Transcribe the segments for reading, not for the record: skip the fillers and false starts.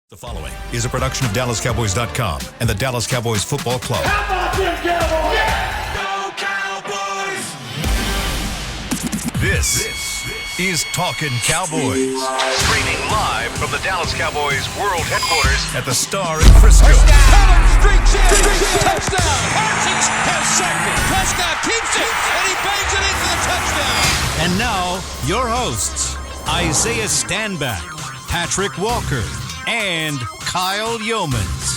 The following is a production of DallasCowboys.com and the Dallas Cowboys Football Club. How about them Cowboys? Yeah! Go Cowboys! This is Talkin Cowboys. Streaming live from the Dallas Cowboys World Headquarters at the Star in Frisco. Streak touchdown! Parsons has sacked it. Prescott keeps it, and he bangs it in for the touchdown. And now, your hosts, Isaiah Stanback, Patrick Walker, and Kyle Yeomans.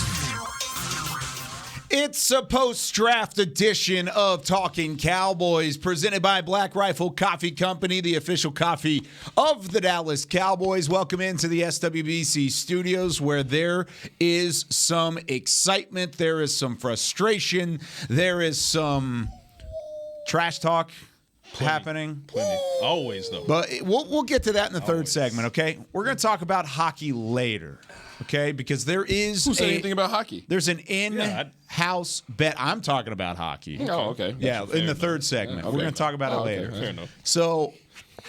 It's a post-draft edition of Talkin Cowboys, presented by Black Rifle Coffee Company, the official coffee of the Dallas Cowboys. Welcome into the SWBC studios, where there is some excitement, there is some frustration, there is some trash talk happening. Plenty. Always, though. But we'll get to that in the third segment, okay? We're going to talk about hockey later, okay? Because there is Who said anything about hockey? There's an in-house bet. I'm talking about hockey. Oh, okay. Yeah, in the third segment. Okay. We're going to talk about it later. Okay. Fair enough. So,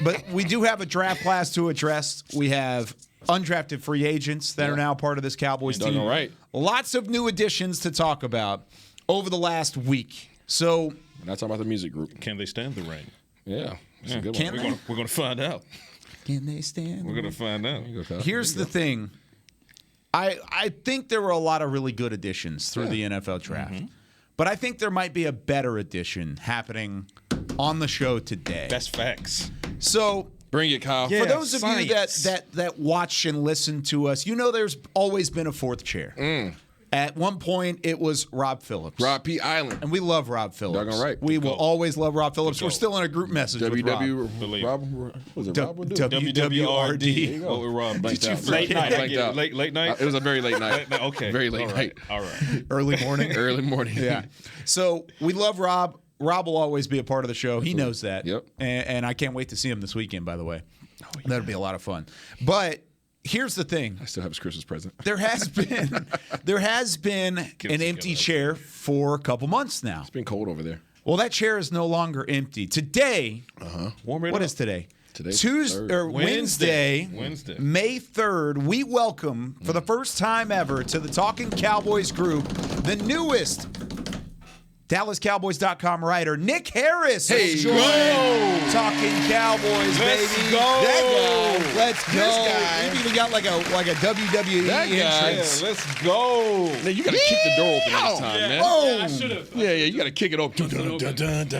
but we do have a draft class to address. We have undrafted free agents that are now part of this Cowboys team. All right. Lots of new additions to talk about over the last week. So, We're not talking about the music group. Can they stand the rain? Yeah. That's a good Can one. they? We're going to find out. can they stand? We're going to find out. Here's the thing. I think there were a lot of really good additions through the NFL draft. But I think there might be a better addition happening on the show today. That's facts. So Bring it, Kyle. for those of you science. that watch and listen to us, you know there's always been a fourth chair. At one point, it was Rob Phillips. Rob P. Island. And we love Rob Phillips. Doggone right. We will always love Rob Phillips. We're go. still in a group message with Rob. WW. Rob, was it Rob? WWRD. What we Rob? Blanked out. Late night. I Blanked get it. out. Late night? It was a very late night. Okay. Very late All right. night. All right. Early morning. Early morning. Yeah. So we love Rob. Rob will always be a part of the show. He knows that. Yep. And I can't wait to see him this weekend, by the way. That'll be a lot of fun. But here's the thing. I still have his Christmas present. There has been an empty chair for a couple months now. It's been cold over there. Well, that chair is no longer empty. Today, Warm it what up. is today? Today's Tuesday third. or Wednesday, Wednesday. May 3rd, we welcome for the first time ever to the Talkin Cowboys group the newest DallasCowboys.com writer, Nick Harris. Hey, has joined Talkin Cowboys, Let's baby. go. That guy. Let's go. This guy. We've even got like a WWE That guy. entrance. Yeah, let's go. Man, you got to kick the door open this time, man. Oh, Yeah, you got to kick it open.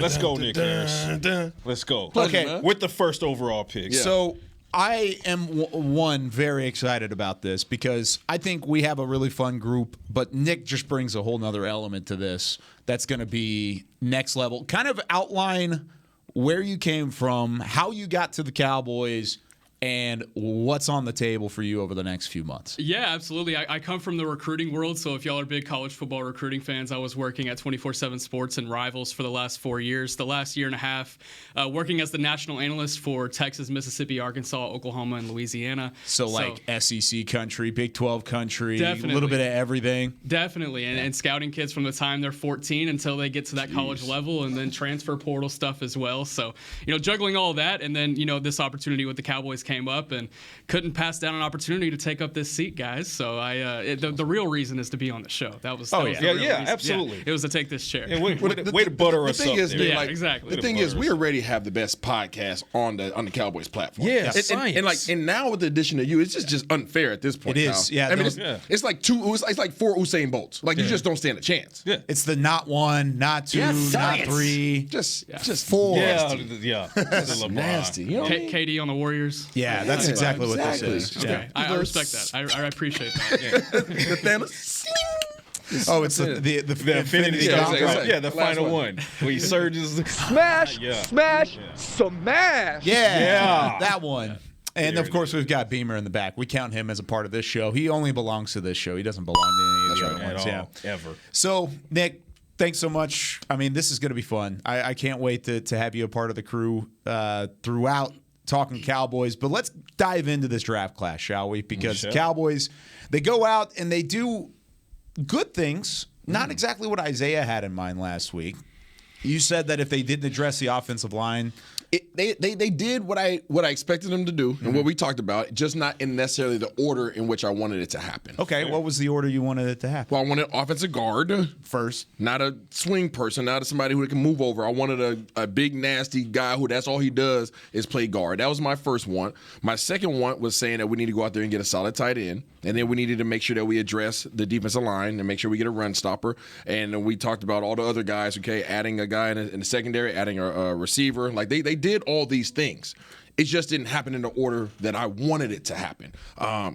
Let's go, Nick Harris. Let's go. Okay. man. With the first overall pick. Yeah. So I am one very excited about this because I think we have a really fun group, but Nick just brings a whole nother element to this that's going to be next level. Kind of outline where you came from, how you got to the Cowboys, and what's on the table for you over the next few months. Yeah, absolutely. I come from the recruiting world, so if y'all are big college football recruiting fans, I was working at 24/7 Sports and Rivals for the last 4 years. The last year and a half, working as the national analyst for Texas, Mississippi, Arkansas, Oklahoma, and Louisiana. So like SEC country, Big 12 country, Definitely. a little bit of everything. Definitely, and scouting kids from the time they're 14 until they get to that college level, and then transfer portal stuff as well. So, juggling all that, and then, this opportunity with the Cowboys came up, and couldn't pass down an opportunity to take up this seat, guys. So the real reason is to be on the show. That was the real yeah, reason. absolutely. It was to take this chair. And way to butter us The thing up is, there. man, Yeah, like, exactly. The thing is, we already have the best podcast on the Cowboys platform. Yeah, and now with the addition of you, it's just unfair at this point. It is, Kyle. yeah, I mean, those- it's like it's like 4 Usain Bolts. Like you just don't stand a chance. Yeah. It's the not one, not two, not science. three, Just four. Yeah. That's nasty. You know what I mean? KD on the Warriors. Yeah, that's exactly what this is. Exactly. Okay, I respect that. I appreciate that. The Thanos. Oh, it's the Infinity Yeah, Gauntlet. exactly. Yeah, the Last final one. one. Where he surges. Smash, Yeah. smash, smash. Yeah, that one. And There of it course, we've got Beamer in the back. We count him as a part of this show. He only belongs to this show. He doesn't belong to any of the other At ones. all. Yeah. Ever. So, Nick, thanks so much. I mean, this is going to be fun. I can't wait to have you a part of the crew throughout Talkin Cowboys. But let's dive into this draft class, shall we? Because Sure. Cowboys, they go out and they do good things. Not exactly what Isaiah had in mind last week. You said that if they didn't address the offensive line, They did what I expected them to do and what we talked about, just not in necessarily the order in which I wanted it to happen. Okay, what was the order you wanted it to happen? Well, I wanted offensive guard First. not a swing person, not somebody who can move over. I wanted a big, nasty guy who that's all he does is play guard. That was my first one. My second one was saying that we need to go out there and get a solid tight end, and then we needed to make sure that we address the defensive line and make sure we get a run stopper. And we talked about all the other guys, okay, adding a guy in the secondary, adding a receiver. Like, they did all these things. It just didn't happen in the order that I wanted it to happen.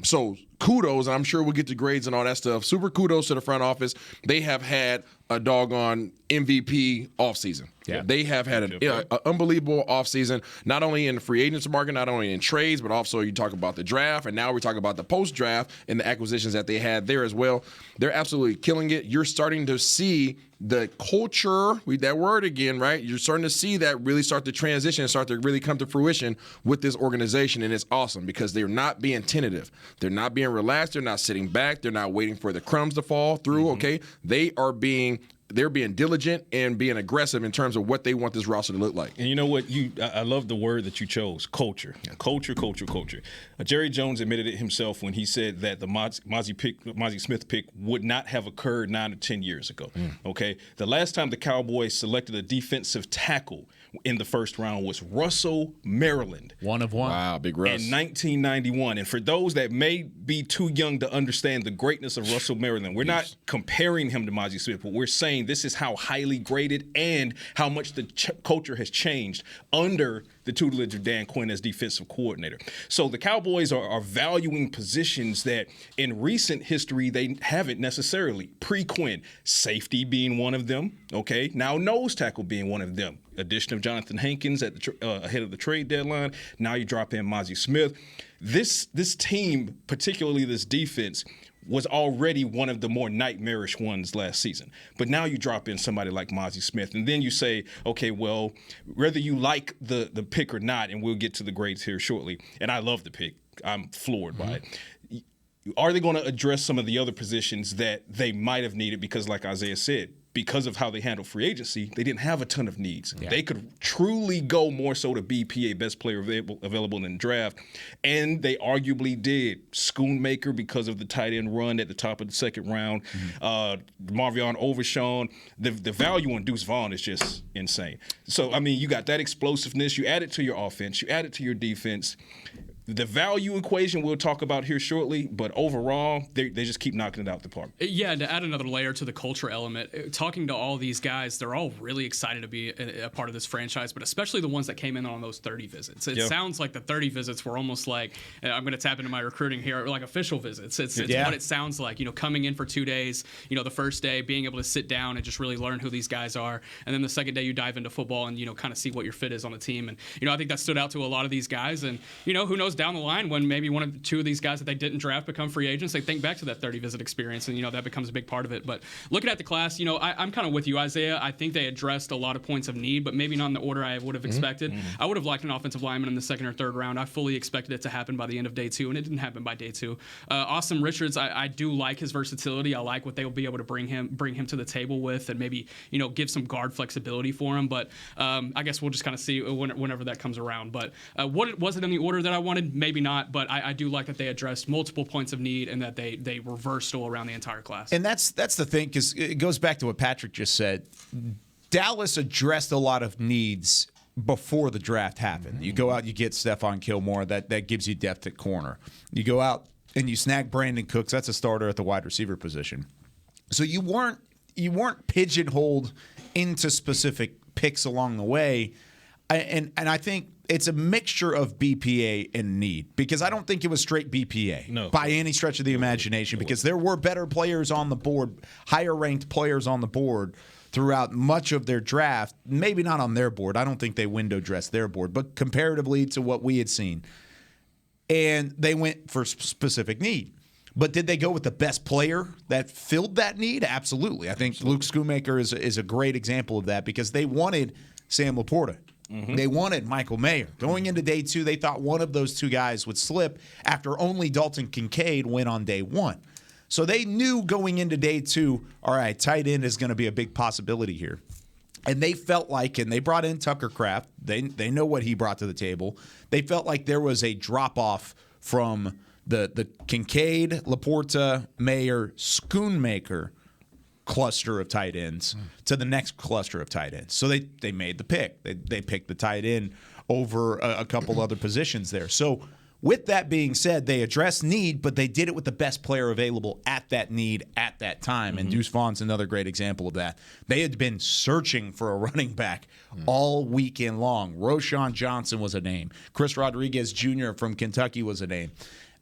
So kudos, and I'm sure we'll get to grades and all that stuff. Super kudos to the front office. They have had a doggone MVP offseason. Yeah. They have had an unbelievable offseason, not only in the free agents market, not only in trades, but also you talk about the draft, and now we're talking about the post-draft and the acquisitions that they had there as well. They're absolutely killing it. You're starting to see the culture, read that word again, right? You're starting to see that really start to transition and start to really come to fruition with this organization, and it's awesome because they're not being tentative. They're not being relaxed. They're not sitting back. They're not waiting for the crumbs to fall through, okay? They're being diligent and being aggressive in terms of what they want this roster to look like. And you know what? I love the word that you chose, culture. Yeah. Culture. Jerry Jones admitted it himself when he said that the Mozzie Smith pick would not have occurred 9 or 10 years ago. Okay? The last time the Cowboys selected a defensive tackle in the first round was Russell Maryland. One of one. Wow, big Russ. In 1991. And for those that may be too young to understand the greatness of Russell Maryland, we're not comparing him to Mozzie Smith, but we're saying this is how highly graded and how much the culture has changed under the tutelage of Dan Quinn as defensive coordinator. So the Cowboys are valuing positions that in recent history they haven't necessarily. Pre-Quinn, safety being one of them, okay? Now nose tackle being one of them. Addition of Jonathan Hankins at ahead of the trade deadline. Now you drop in Mozzie Smith. This team, particularly this defense, was already one of the more nightmarish ones last season. But now you drop in somebody like Mozzie Smith, and then you say, okay, well, whether you like the pick or not, and we'll get to the grades here shortly, and I love the pick. I'm floored by it. Are they going to address some of the other positions that they might have needed? Because like Isaiah said, because of how they handled free agency, they didn't have a ton of needs. Yeah. They could truly go more so to BPA, best player available in the draft, and they arguably did. Schoonmaker because of the tight end run at the top of the second round. Marvion Overshawn. The value on Deuce Vaughn is just insane. So, I mean, you got that explosiveness. You add it to your offense. You add it to your defense. The value equation we'll talk about here shortly, but overall, they just keep knocking it out the park. Yeah, and to add another layer to the culture element, talking to all these guys, they're all really excited to be a part of this franchise, but especially the ones that came in on those 30 visits. It sounds like the 30 visits were almost like, I'm going to tap into my recruiting here, like official visits. It's what it sounds like, coming in for 2 days, the first day, being able to sit down and just really learn who these guys are. And then the second day you dive into football and, kind of see what your fit is on the team. And, I think that stood out to a lot of these guys. And, who knows down the line when maybe one of the two of these guys that they didn't draft become free agents, they think back to that 30 visit experience and that becomes a big part of it. But looking at the class, I'm kind of with you, Isaiah. I think they addressed a lot of points of need, but maybe not in the order I would have expected. I would have liked an offensive lineman in the second or third round. I fully expected it to happen by the end of day 2, and it didn't happen by day 2. Austin Richards, I do like his versatility. I like what they will be able to bring him to the table with, and maybe give some guard flexibility for him. But I guess we'll just kind of see whenever that comes around. But was it in the order that I wanted? Maybe not, but I do like that they addressed multiple points of need and that they were versatile around the entire class. And that's the thing, because it goes back to what Patrick just said. Dallas addressed a lot of needs before the draft happened. You go out, you get Stephon Gilmore, that gives you depth at corner. You go out and you snag Brandon Cooks, that's a starter at the wide receiver position. So you weren't pigeonholed into specific picks along the way. And I think it's a mixture of BPA and need, because I don't think it was straight BPA by any stretch of the imagination, because there were better players on the board, higher ranked players on the board throughout much of their draft. Maybe not on their board. I don't think they window dressed their board, but comparatively to what we had seen. And they went for specific need. But did they go with the best player that filled that need? Absolutely. I think Luke Schoonmaker is a great example of that, because they wanted Sam Laporta. They wanted Michael Mayer. Going into day 2, they thought one of those two guys would slip after only Dalton Kincaid went on day 1. So they knew going into day 2, all right, tight end is going to be a big possibility here. And they felt like, and they brought in Tucker Kraft. They know what he brought to the table. They felt like there was a drop-off from the Kincaid, Laporta, Mayer, Schoonmaker cluster of tight ends to the next cluster of tight ends. So they made the pick. They picked the tight end over a couple other positions there. So with that being said, they addressed need, but they did it with the best player available at that need at that time. And Deuce Vaughn's another great example of that. They had been searching for a running back all weekend long. Roshan Johnson was a name. Chris Rodriguez Jr. from Kentucky was a name.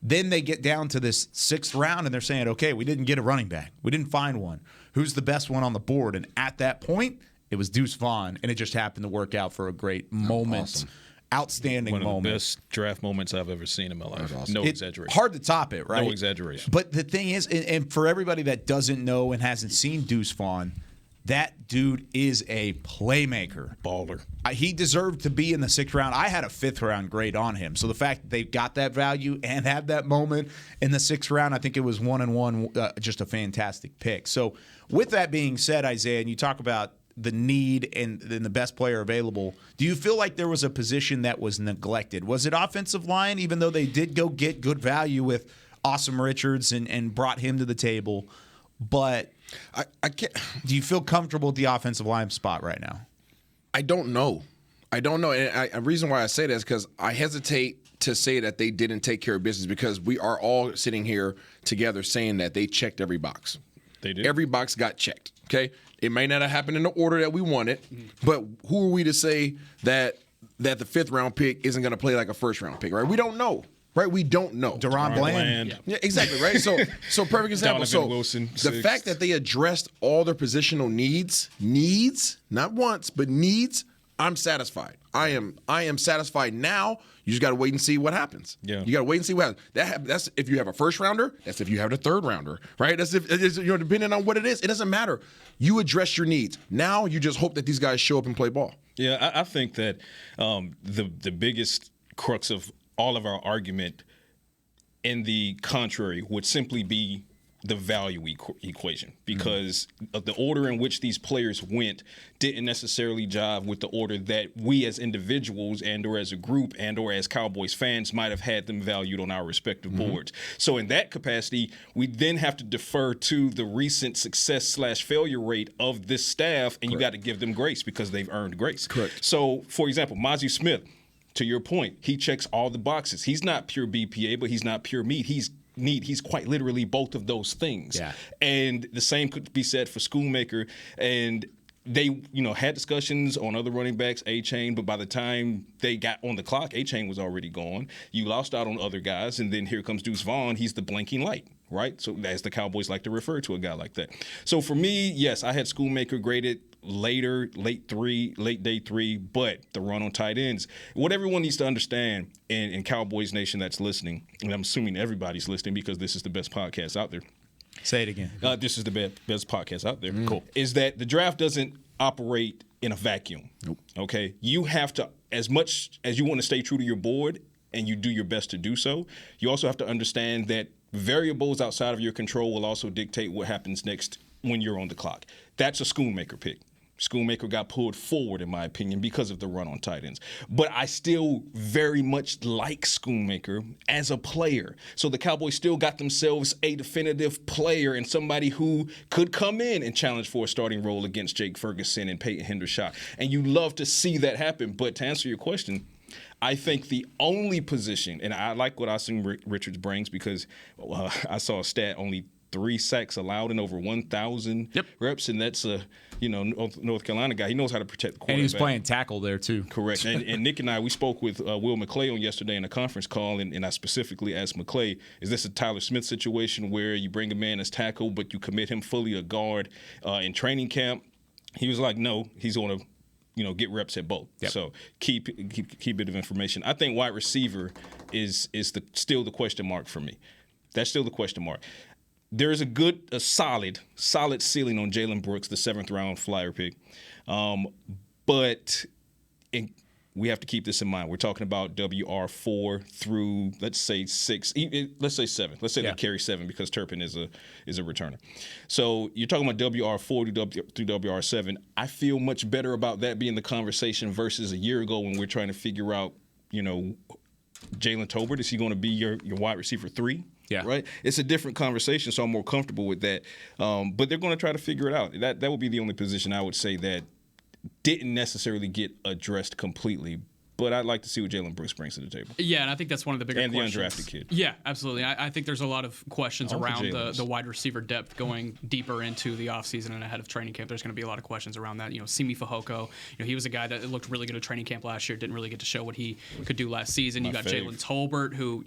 Then they get down to this 6th round, and they're saying, okay, we didn't get a running back. We didn't find one. Who's the best one on the board? And at that point, it was Deuce Vaughn, and it just happened to work out for a great moment. Awesome. Outstanding moment. One of the best draft moments I've ever seen in my life. Awesome. No exaggeration. Hard to top it, right? No exaggeration. But the thing is, and for everybody that doesn't know and hasn't seen Deuce Vaughn, that dude is a playmaker. Baller. He deserved to be in the 6th round. I had a 5th round grade on him. So the fact that they got that value and had that moment in the 6th round, I think it was 1-1, just a fantastic pick. So with that being said, Isaiah, and you talk about the need and the best player available, do you feel like there was a position that was neglected? Was it offensive line, even though they did go get good value with Awesome Richards and brought him to the table? But I can't. Do you feel comfortable with the offensive line spot right now? I don't know. And the reason why I say that is because I hesitate to say that they didn't take care of business, because we are all sitting here together saying that they checked every box. They did. Every box got checked. Okay, it may not have happened in the order that we wanted, but who are we to say that the 5th round pick isn't going to play like a 1st round pick? Right? We don't know. Right? We don't know. Deron Bland. Yeah, exactly. Right. So perfect example. Donovan Wilson, the 6th. fact that they addressed all their positional needs, not once, but needs, I'm satisfied. I am satisfied now. You just got to wait and see what happens. Yeah. You got to wait and see what happens. That's if you have a 1st rounder. That's if you have a 3rd rounder. Right. That's if depending on what it is. It doesn't matter. You address your needs. Now you just hope that these guys show up and play ball. Yeah, I think that the biggest crux of all of our argument in the contrary would simply be the value equation, because of the order in which these players went didn't necessarily jive with the order that we as individuals and or as a group and or as Cowboys fans might have had them valued on our respective boards. So in that capacity, we then have to defer to the recent success/failure rate of this staff, and you got to give them grace because they've earned grace. Correct. So, for example, Mozzie Smith, to your point, he checks all the boxes. He's not pure BPA, but he's not pure meat. He's quite literally both of those things. Yeah. And the same could be said for Schoonmaker. And they, had discussions on other running backs, A-Chain, but by the time they got on the clock, A-Chain was already gone. You lost out on other guys, and then here comes Deuce Vaughn. He's the blinking light, right? So as the Cowboys like to refer to a guy like that. So for me, yes, I had Schoonmaker graded later, late day 3, but the run on tight ends. What everyone needs to understand in Cowboys Nation that's listening, and I'm assuming everybody's listening because this is the best podcast out there. Say it again. This is the best podcast out there. Cool. Is that the draft doesn't operate in a vacuum. Nope. Okay? You have to, as much as you want to stay true to your board and you do your best to do so, you also have to understand that variables outside of your control will also dictate what happens next when you're on the clock. That's a Schoonmaker pick. Schoonmaker got pulled forward, in my opinion, because of the run on tight ends. But I still very much like Schoonmaker as a player. So the Cowboys still got themselves a definitive player and somebody who could come in and challenge for a starting role against Jake Ferguson and Peyton Hendershot. And you love to see that happen. But to answer your question, I think the only position, and I like what Austin Richards brings because I saw a stat, only 3 sacks allowed in over 1,000 reps, and that's a North Carolina guy. He knows how to protect the quarterback. And he was playing tackle there too. Correct. And Nick and I, we spoke with Will McClay on yesterday in a conference call, and I specifically asked McClay, is this a Tyler Smith situation where you bring a man as tackle but you commit him fully a guard in training camp? He was like, no, he's going to get reps at both. Yep. So key bit of information. I think wide receiver is still the question mark for me. That's still the question mark. There's a solid ceiling on Jalen Brooks, the 7th round flyer pick. But we have to keep this in mind. We're talking about WR4 through, let's say 6, let's say 7. Let's say they carry 7 because Turpin is a returner. So you're talking about WR4 through WR7. I feel much better about that being the conversation versus a year ago when we're trying to figure out, Jalen Tolbert, is he going to be your wide receiver 3? Yeah. Right? It's a different conversation, so I'm more comfortable with that. But they're going to try to figure it out. That would be the only position I would say that didn't necessarily get addressed completely. But I'd like to see what Jalen Brooks brings to the table. Yeah, and I think that's one of the bigger questions. And the undrafted kid. Yeah, absolutely. I think there's a lot of questions around the wide receiver depth going deeper into the offseason and ahead of training camp. There's going to be a lot of questions around that. Simi Fehoko, he was a guy that looked really good at training camp last year, didn't really get to show what he could do last season. You got Jalen Tolbert, who,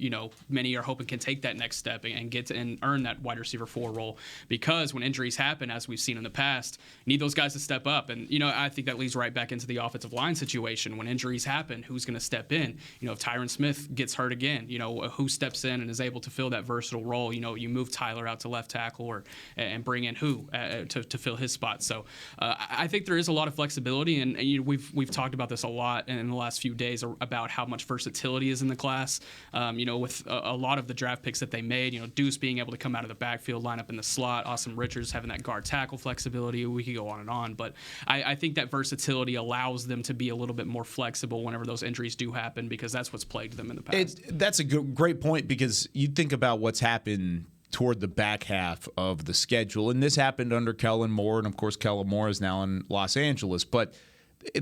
many are hoping can take that next step and get to, and earn that wide receiver 4 role, because when injuries happen, as we've seen in the past, you need those guys to step up. And, I think that leads right back into the offensive line situation. When injuries happen, who's going to step in? If Tyron Smith gets hurt again, who steps in and is able to fill that versatile role? You move Tyler out to left tackle and bring in who to fill his spot. So I think there is a lot of flexibility, and we've talked about this a lot in the last few days about how much versatility is in the class. With a lot of the draft picks that they made, Deuce being able to come out of the backfield, line up in the slot, Austin Richards having that guard tackle flexibility. We could go on and on, but I think that versatility allows them to be a little bit more flexible whenever those injuries do happen, because that's what's plagued them in the past. That's a great point, because you think about what's happened toward the back half of the schedule, and this happened under Kellen Moore, and of course Kellen Moore is now in Los Angeles, but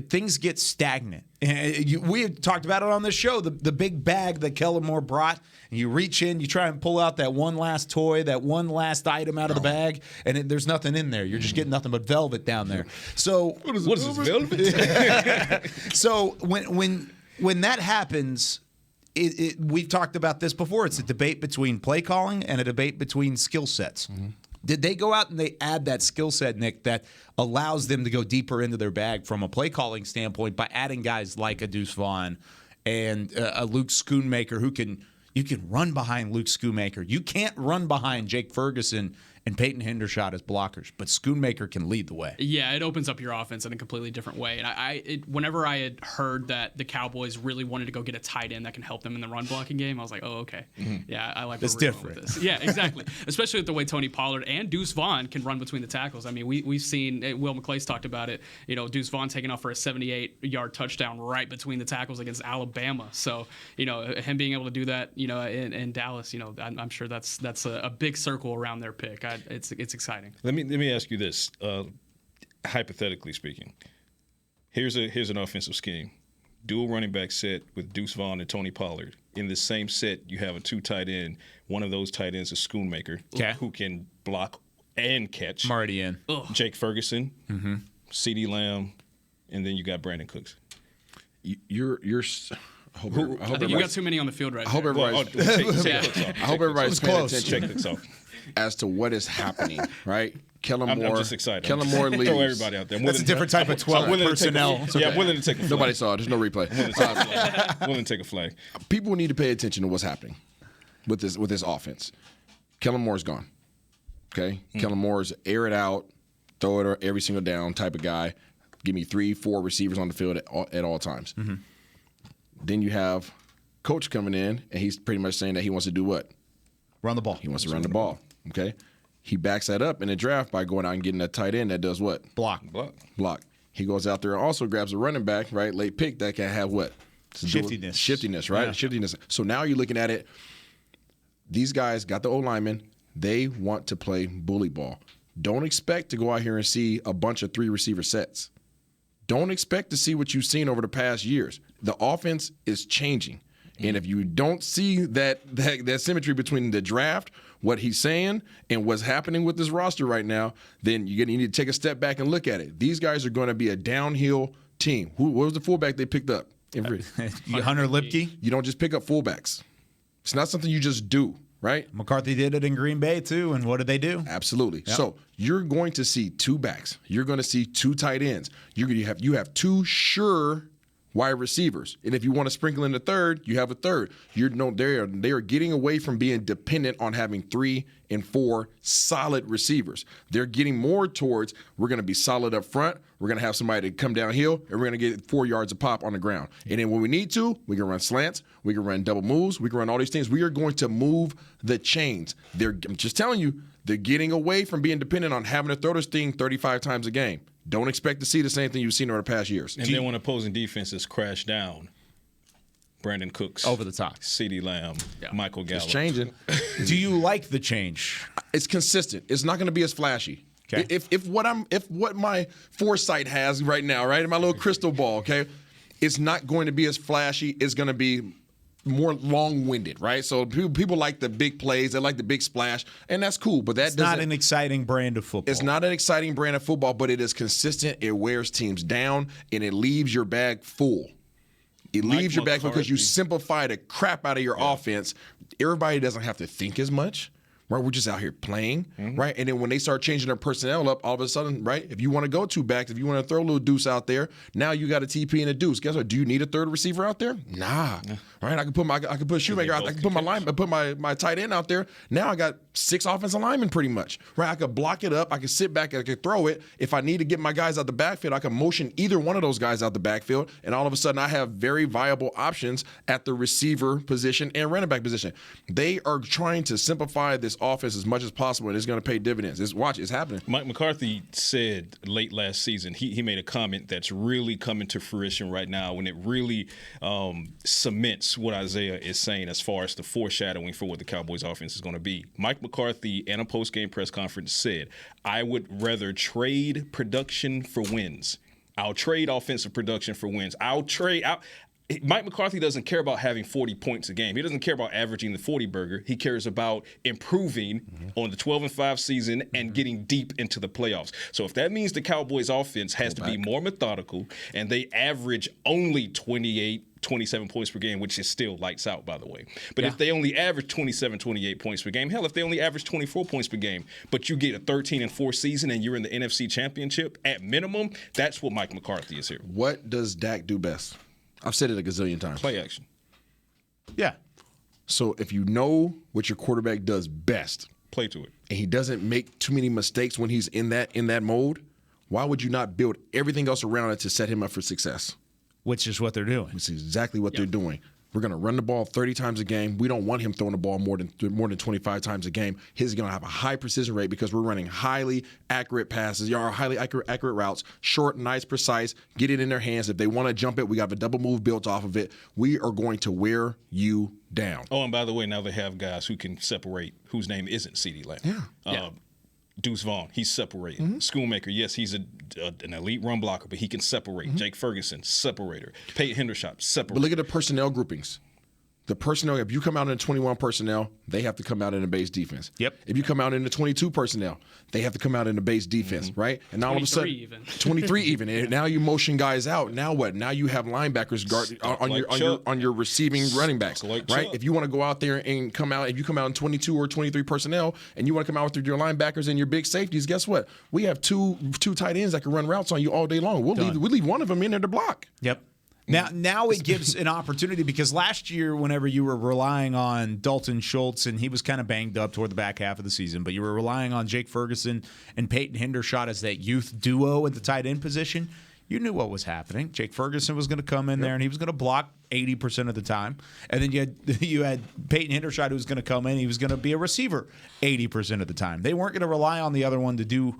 things get stagnant. We had talked about it on this show, the big bag that Kellen Moore brought, and you reach in, you try and pull out that one last toy, that one last item out of the bag, and there's nothing in there. You're just getting nothing but velvet down there. So what is this velvet? So when that happens, we've talked about this before. It's a debate between play calling and a debate between skill sets. Mm-hmm. Did they go out and they add that skill set, Nick, that allows them to go deeper into their bag from a play calling standpoint by adding guys like a Deuce Vaughn and a Luke Schoonmaker you can run behind Luke Schoonmaker. You can't run behind Jake Ferguson and Peyton Hendershot as blockers, but Schoonmaker can lead the way. Yeah, it opens up your offense in a completely different way. And whenever I had heard that the Cowboys really wanted to go get a tight end that can help them in the run blocking game, I was like, oh, okay. Mm-hmm. Yeah, I like that's different. With this. Yeah, exactly. Especially with the way Tony Pollard and Deuce Vaughn can run between the tackles. I mean, we've seen, Will McClay's talked about it, Deuce Vaughn taking off for a 78-yard touchdown right between the tackles against Alabama. So, him being able to do that, in Dallas, I'm sure that's a big circle around their pick. It's exciting. Let me ask you this, hypothetically speaking. Here's an offensive scheme: dual running back set with Deuce Vaughn and Tony Pollard. In the same set, you have a 2 tight end. One of those tight ends is Schoonmaker, who can block and catch. I'm already in. Jake Ferguson, CeeDee Lamb, and then you got Brandon Cooks. I think you got too many on the field right now. I hope everybody's paying attention as to what is happening, right? Kellen Moore. I'm just excited. Kellen Moore leaves. Throw everybody out there. That's a different type of 12 personnel. I'm willing to take a flag. Nobody saw it. There's no replay. I'm willing to take a flag. People need to pay attention to what's happening with this offense. Kellen Moore's gone. Okay? Kellen Moore's air it out, throw it every single down type of guy. Give me 3-4 receivers on the field at all times. Mm-hmm. Then you have Coach coming in, and he's pretty much saying that he wants to do what? Run the ball. He wants to run the ball. Okay? He backs that up in the draft by going out and getting a tight end that does what? Block. He goes out there and also grabs a running back, right? Late pick that can have what? Shiftiness, right? Yeah. Shiftiness. So now you're looking at it. These guys got the O-linemen. They want to play bully ball. Don't expect to go out here and see a bunch of 3 receiver sets. Don't expect to see what you've seen over the past years. The offense is changing. And if you don't see that symmetry between the draft, what he's saying, and what's happening with this roster right now, then you need to take a step back and look at it. These guys are going to be a downhill team. What was the fullback they picked up? Hunter Lipke. You don't just pick up fullbacks. It's not something you just do, right? McCarthy did it in Green Bay too, and what did they do? Absolutely. Yep. So you're going to see 2 backs. You're going to see 2 tight ends. You have 2 sure wide receivers. And if you want to sprinkle in a third, you have a third. They are getting away from being dependent on having 3 and 4 solid receivers. They're getting more towards we're going to be solid up front. We're going to have somebody to come downhill, and we're going to get 4 yards a pop on the ground. And then when we need to, we can run slants. We can run double moves. We can run all these things. We are going to move the chains. I'm just telling you, they're getting away from being dependent on having to throw this thing 35 times a game. Don't expect to see the same thing you've seen over the past years. And then when opposing defenses crash down, Brandon Cooks, over the top, CeeDee Lamb, Michael Gallup. It's changing. Do you like the change? It's consistent. It's not going to be as flashy. Okay. If what my foresight has right now, right, in my little crystal ball, okay, it's not going to be as flashy. It's going to be more long-winded, right? So people like the big plays, they like the big splash, and that's cool. But that's not an exciting brand of football. It's not an exciting brand of football, but it is consistent. It wears teams down, and it leaves your bag full. It leaves your bag full because you simplify the crap out of your offense. Everybody doesn't have to think as much. Right, we're just out here playing, right? And then when they start changing their personnel up, all of a sudden, right? If you want to go 2 backs, if you want to throw a little deuce out there, now you got a TP and a deuce. Guess what? Do you need a third receiver out there? Nah, right? I can put Shoemaker out. I can put my tight end out there. Now I got 6 offensive linemen pretty much, right? I could block it up. I could sit back. I could throw it. If I need to get my guys out the backfield, I can motion either one of those guys out the backfield, and all of a sudden I have very viable options at the receiver position and running back position. They are trying to simplify this offense as much as possible, and it's going to pay dividends. It's happening. Mike McCarthy said late last season, he made a comment that's really coming to fruition right now, and it really cements what Isaiah is saying as far as the foreshadowing for what the Cowboys offense is going to be. Mike McCarthy, in a post-game press conference, said, I would rather trade production for wins. I'll trade offensive production for wins. Mike McCarthy doesn't care about having 40 points a game. He doesn't care about averaging the 40 burger. He cares about improving on the 12-5 season and getting deep into the playoffs. So if that means the Cowboys offense has to be more methodical and they average only 27 points per game, which is still lights out, by the way. But if they only average 27, 28 points per game, hell, if they only average 24 points per game, but you get a 13-4 season and you're in the NFC Championship, at minimum, that's what Mike McCarthy is here. What does Dak do best? I've said it a gazillion times. Play action. Yeah. So if you know what your quarterback does best, play to it, and he doesn't make too many mistakes when he's in that mode, why would you not build everything else around it to set him up for success? Which is what they're doing. Which is exactly what they're doing. We're going to run the ball 30 times a game. We don't want him throwing the ball more than 25 times a game. He's going to have a high precision rate because we're running highly accurate passes, highly accurate routes, short, nice, precise, get it in their hands. If they want to jump it, we got a double move built off of it. We are going to wear you down. Oh, and by the way, now they have guys who can separate, whose name isn't CeeDee Lamb. Yeah. Deuce Vaughn, he's separating. Schoonmaker, yes, he's an elite run blocker, but he can separate. Jake Ferguson, separator. Peyton Hendershot, separator. But look at the personnel groupings. The personnel, if you come out in the 21 personnel, they have to come out in the base defense. Yep. If you come out in the 22 personnel, they have to come out in the base defense, right? And now all of a sudden, 23 even. And now you motion guys out. Now what? Now you have linebackers guard on your receiving running backs, right? If you want to go out there and come out, if you come out in 22 or 23 personnel, and you want to come out with your linebackers and your big safeties, guess what? We have two tight ends that can run routes on you all day long. We'll leave one of them in there to block. Yep. Now it gives an opportunity because last year, whenever you were relying on Dalton Schultz, and he was kind of banged up toward the back half of the season, but you were relying on Jake Ferguson and Peyton Hendershot as that youth duo at the tight end position, you knew what was happening. Jake Ferguson was going to come in there, and he was going to block 80% of the time. And then you had Peyton Hendershot who was going to come in. He was going to be a receiver 80% of the time. They weren't going to rely on the other one to do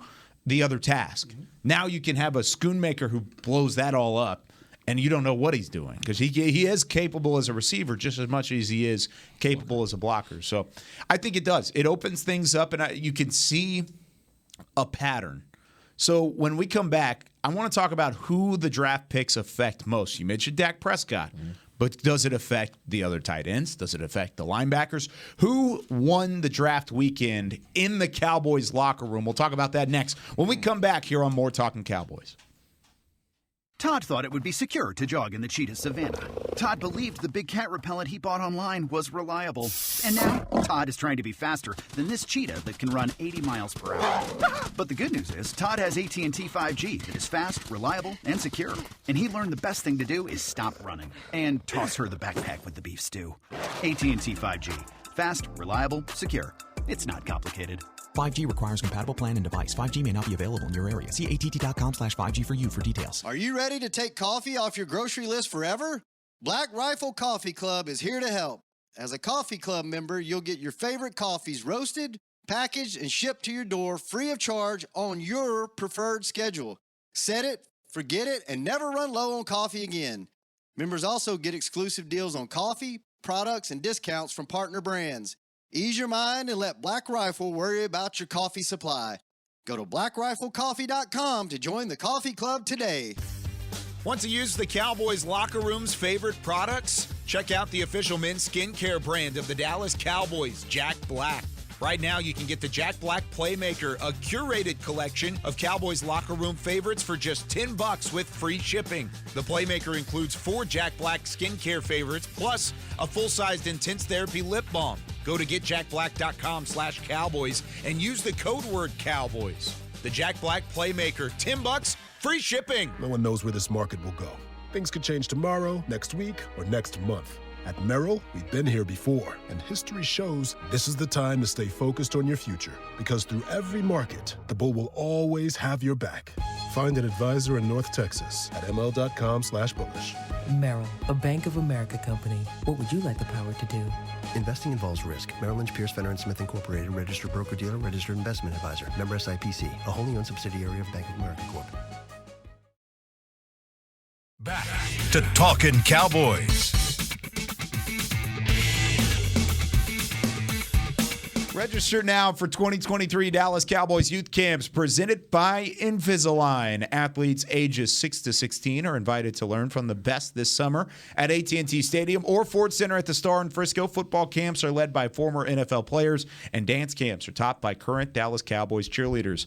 the other task. Now you can have a Schoonmaker who blows that all up. And you don't know what he's doing because he is capable as a receiver just as much as he is capable as a blocker. So I think it does. It opens things up, and you can see a pattern. So when we come back, I want to talk about who the draft picks affect most. You mentioned Dak Prescott, but does it affect the other tight ends? Does it affect the linebackers? Who won the draft weekend in the Cowboys locker room? We'll talk about that next when we come back here on More Talkin' Cowboys. Todd thought it would be secure to jog in the cheetah savanna. Todd believed the big cat repellent he bought online was reliable. And now, Todd is trying to be faster than this cheetah that can run 80 miles per hour. But the good news is, Todd has AT&T 5G that is fast, reliable, and secure. And he learned the best thing to do is stop running and toss her the backpack with the beef stew. AT&T 5G. Fast, reliable, secure. It's not complicated. 5G requires compatible plan and device. 5G may not be available in your area. See att.com/5G for you for details. Are you ready to take coffee off your grocery list forever? Black Rifle Coffee Club is here to help. As a coffee club member, you'll get your favorite coffees roasted, packaged, and shipped to your door free of charge on your preferred schedule. Set it, forget it, and never run low on coffee again. Members also get exclusive deals on coffee, products, and discounts from partner brands. Ease your mind and let Black Rifle worry about your coffee supply. Go to blackriflecoffee.com to join the coffee club today. Want to use the Cowboys locker room's favorite products? Check out the official men's skincare brand of the Dallas Cowboys, Jack Black. Right now, you can get the Jack Black Playmaker, a curated collection of Cowboys locker room favorites for just $10 with free shipping. The Playmaker includes 4 Jack Black skincare favorites, plus a full-sized intense therapy lip balm. Go to getjackblack.com/Cowboys and use the code word Cowboys. The Jack Black Playmaker, $10, free shipping. No one knows where this market will go. Things could change tomorrow, next week, or next month. At Merrill, we've been here before, and history shows this is the time to stay focused on your future. Because through every market, the bull will always have your back. Find an advisor in North Texas at ml.com/bullish. Merrill, a Bank of America company. What would you like the power to do? Investing involves risk. Merrill Lynch, Pierce, Fenner & Smith Incorporated, registered broker-dealer, registered investment advisor. Member SIPC, a wholly owned subsidiary of Bank of America Corp. Back to Talkin' Cowboys. Register now for 2023 Dallas Cowboys Youth Camps presented by Invisalign. Athletes ages 6 to 16 are invited to learn from the best this summer at AT&T Stadium or Ford Center at the Star in Frisco. Football camps are led by former NFL players, and dance camps are topped by current Dallas Cowboys cheerleaders.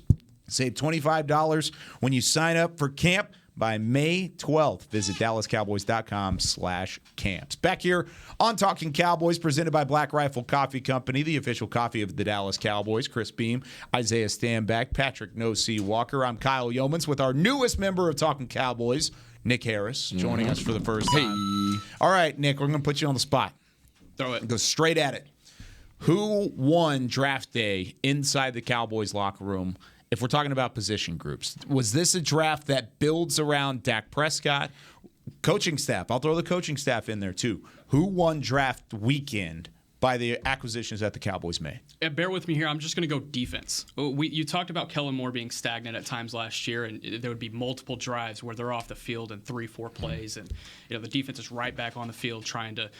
Save $25 when you sign up for camp by May 12th. Visit DallasCowboys.com/camps. Back here on Talking Cowboys, presented by Black Rifle Coffee Company, the official coffee of the Dallas Cowboys. Chris Beam, Isaiah Stanback, Patrick No C. Walker. I'm Kyle Yeomans with our newest member of Talking Cowboys, Nick Harris, joining us for the first time. All right, Nick, we're going to put you on the spot. Throw it. Go straight at it. Who won draft day inside the Cowboys locker room? If we're talking about position groups, was this a draft that builds around Dak Prescott? Coaching staff, I'll throw the coaching staff in there too. Who won draft weekend by the acquisitions that the Cowboys made? Bear with me here. I'm just going to go defense. You talked about Kellen Moore being stagnant at times last year, and there would be multiple drives where they're off the field in 3-4 plays, and the defense is right back on the field trying to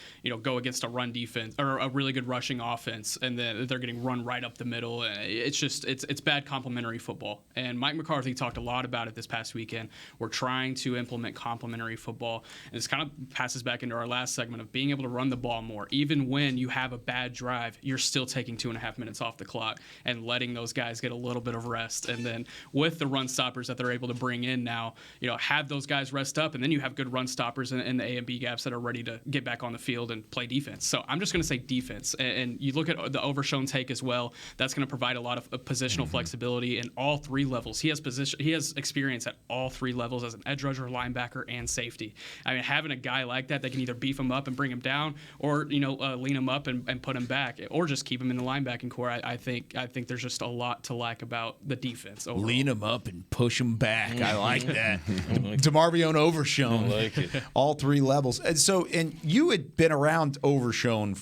go against a run defense or a really good rushing offense, and then they're getting run right up the middle. It's bad complementary football. And Mike McCarthy talked a lot about it this past weekend. We're trying to implement complementary football, and this kind of passes back into our last segment of being able to run the ball more. Even when you have a bad drive, you're still taking 2.5 minutes off the clock and letting those guys get a little bit of rest. And then with the run stoppers that they're able to bring in now, have those guys rest up, and then you have good run stoppers in the A and B gaps that are ready to get back on the field and play defense. So I'm just going to say defense. And you look at the Overshown take as well. That's going to provide a lot of positional flexibility in all 3 levels. He has experience at all 3 levels as an edge rusher, linebacker, and safety. I mean, having a guy like that can either beef him up and bring him down, or lean him up and put him back, or just keep him in the linebacking core. I think there's just a lot to like about the defense overall. Lean him up and push him back. I like that. DeMarvion Overshown. I like it. All 3 levels. And you had been around Overshown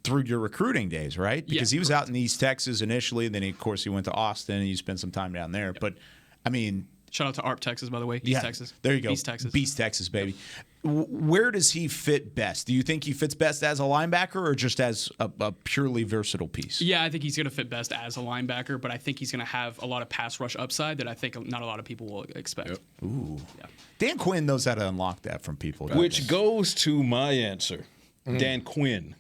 through your recruiting days, right? Because he was out in East Texas initially, then of course he went to Austin and you spent some time down there. Yep. But I mean, shout out to ARP, Texas, by the way. East Texas. There you go. East Texas. Beast Texas, baby. Where does he fit best? Do you think he fits best as a linebacker or just as a purely versatile piece? Yeah, I think he's going to fit best as a linebacker, but I think he's going to have a lot of pass rush upside that I think not a lot of people will expect. Yep. Ooh. Yeah. Dan Quinn knows how to unlock that from people. Which goes to my answer. Dan Quinn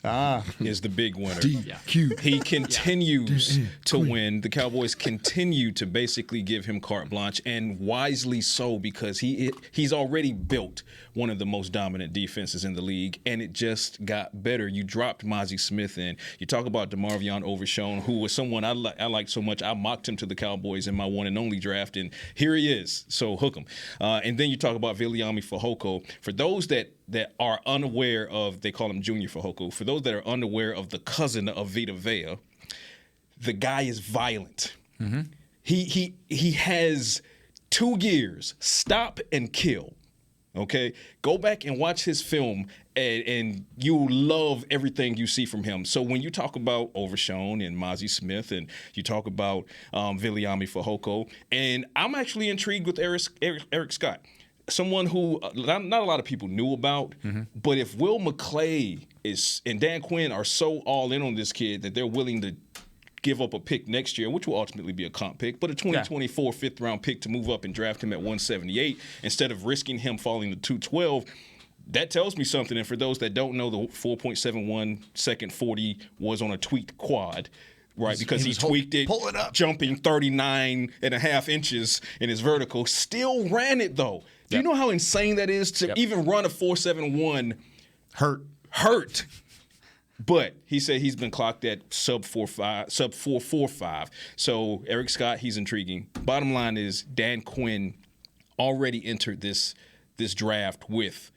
is the big winner. DQ. He continues to win. The Cowboys continue to basically give him carte blanche, and wisely so, because he's already built one of the most dominant defenses in the league, and it just got better. You dropped Mozzie Smith in. You talk about DeMarvion Overshown, who was someone I liked so much. I mocked him to the Cowboys in my one and only draft, and here he is. So hook him. And then you talk about Viliami Fehoko. For those that are unaware of, they call him Junior Fehoko. For those that are unaware of the cousin of Vita Vea, the guy is violent. Mm-hmm. He has 2 gears: stop and kill. Okay, go back and watch his film, and you love everything you see from him. So when you talk about Overshown and Mozzie Smith, and you talk about Viliami Fehoko, and I'm actually intrigued with Eric Scott. Someone who not a lot of people knew about, but if Will McClay and Dan Quinn are so all in on this kid that they're willing to give up a pick next year, which will ultimately be a comp pick, but a 2024 fifth-round pick to move up and draft him at 178 instead of risking him falling to 212, that tells me something. And for those that don't know, the 4.71 second 40 was on a tweaked quad. Right, because he tweaked it, jumping 39.5 inches in his vertical. Still ran it, though. Do you know how insane that is to even run a 4.71? Hurt. But he said he's been clocked at sub 4.45. So Eric Scott, he's intriguing. Bottom line is Dan Quinn already entered this draft with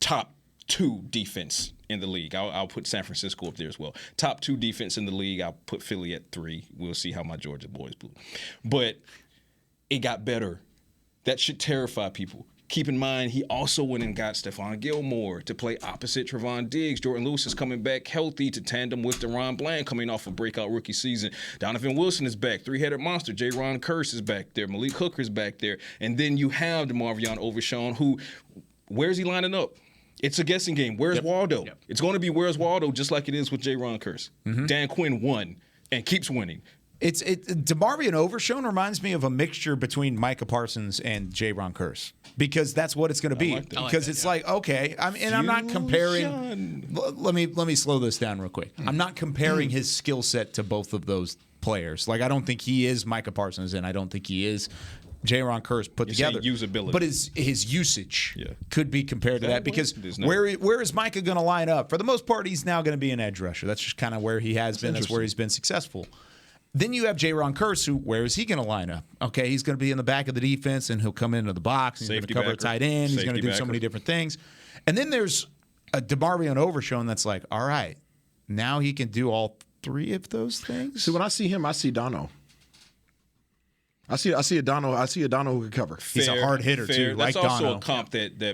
top 2 defense in the league. I'll put San Francisco up there as well. Top 2 defense in the league. I'll put Philly at 3. We'll see how my Georgia boys blew. But it got better. That should terrify people. Keep in mind, he also went and got Stephon Gilmore to play opposite Trevon Diggs. Jordan Lewis is coming back healthy to tandem with Deron Bland coming off a breakout rookie season. Donovan Wilson is back. 3-headed monster. J-Ron Curse is back there. Malik Hooker is back there. And then you have DeMarvion Overshown, who, where's he lining up? It's a guessing game. Where's Waldo? It's going to be where's Waldo, just like it is with J-Ron Curse. Dan Quinn won and keeps winning. DeMarvion Overshown reminds me of a mixture between Micah Parsons and J-Ron Curse, because that's what it's going to be. Because it's like, okay, I'm not comparing. Let me slow this down real quick. I'm not comparing his skill set to both of those players. Like, I don't think he is Micah Parsons, and I don't think he is J-Ron Curse put together. Usability. But his usage could be compared to that, because where is Micah going to line up? For the most part, he's now going to be an edge rusher. That's just kind of where he has been. That's where he's been successful. Then you have J-Ron Curse, who, where is he going to line up? Okay, he's going to be in the back of the defense, and he'll come into the box. He's going to cover a tight end. He's going to do so many different things. And then there's a DeMarvion Overshown that's like, all right, now he can do all 3 of those things. See, when I see him, I see Dono. I see a Dono who can cover. He's a hard hitter too, like Dono. That's also a comp